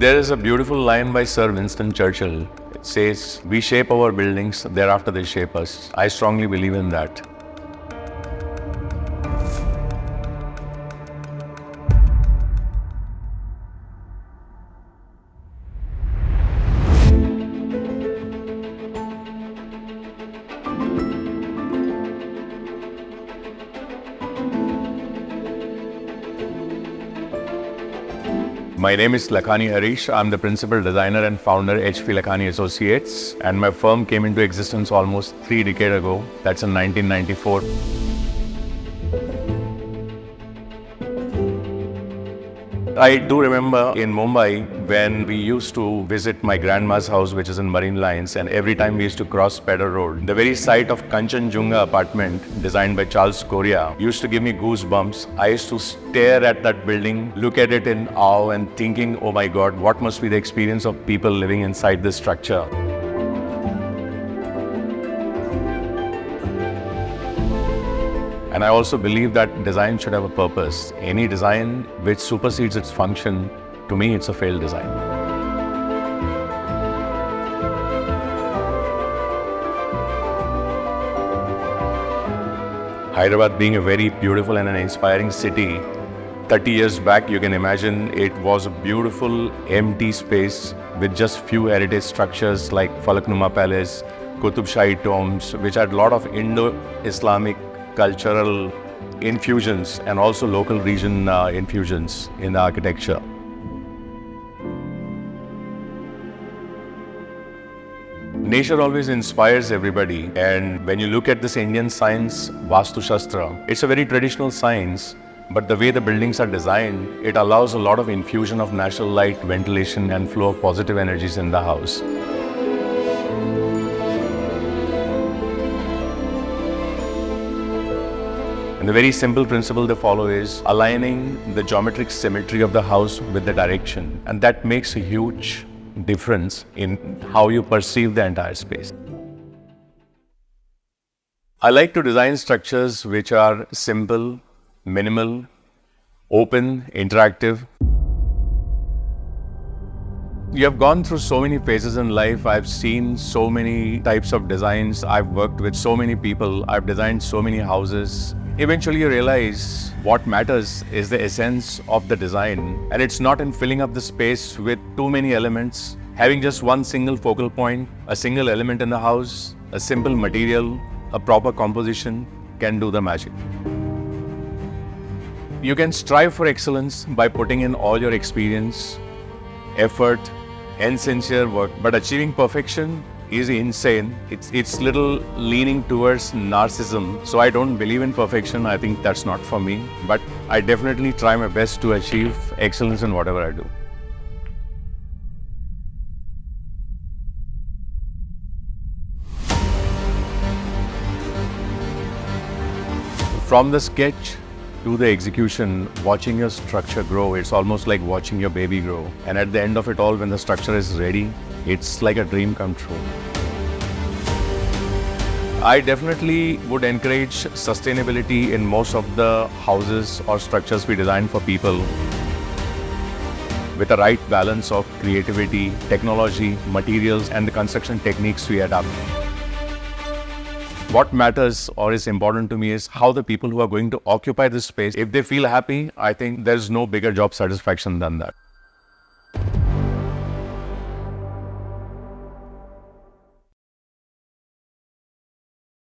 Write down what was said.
There is a beautiful line by Sir Winston Churchill. It says, "We shape our buildings, thereafter they shape us." I strongly believe in that. My name is Lakhani Harish. I'm the principal designer and founder HP Lakhani Associates, and my firm came into existence almost 3 decades ago. That's in 1994. I do remember in Mumbai when we used to visit my grandma's house, which is in Marine Lines, and every time we used to cross Pedder Road, the very sight of Kanchenjunga apartment designed by Charles Correa used to give me goosebumps. I used to stare at that building, look at it in awe and thinking, oh my God, what must be the experience of people living inside this structure? And I also believe that design should have a purpose. Any design which supersedes its function, to me, it's a failed design. Hyderabad being a very beautiful and an inspiring city, 30 years back, you can imagine it was a beautiful empty space with just few heritage structures like Falaknuma Palace, Qutub Shahi tombs, which had a lot of Indo-Islamic cultural infusions and also local region infusions in the architecture. Nature always inspires everybody, and when you look at this Indian science, Vastu Shastra, it's a very traditional science, but the way the buildings are designed, it allows a lot of infusion of natural light, ventilation and flow of positive energies in the house. And the very simple principle they follow is aligning the geometric symmetry of the house with the direction. And that makes a huge difference in how you perceive the entire space. I like to design structures which are simple, minimal, open, interactive. You have gone through so many phases in life. I've seen so many types of designs. I've worked with so many people. I've designed so many houses. Eventually you realize what matters is the essence of the design, and it's not in filling up the space with too many elements. Having just one single focal point, a single element in the house, a simple material, a proper composition can do the magic. You can strive for excellence by putting in all your experience, effort and sincere work, but achieving perfection is insane. It's little leaning towards narcissism. So I don't believe in perfection. I think that's not for me, but I definitely try my best to achieve excellence in whatever I do. From the sketch to the execution, watching your structure grow, it's almost like watching your baby grow. And at the end of it all, when the structure is ready, it's like a dream come true. I definitely would encourage sustainability in most of the houses or structures we design for people, with the right balance of creativity, technology, materials, and the construction techniques we adapt. What matters or is important to me is how the people who are going to occupy this space, if they feel happy, I think there's no bigger job satisfaction than that.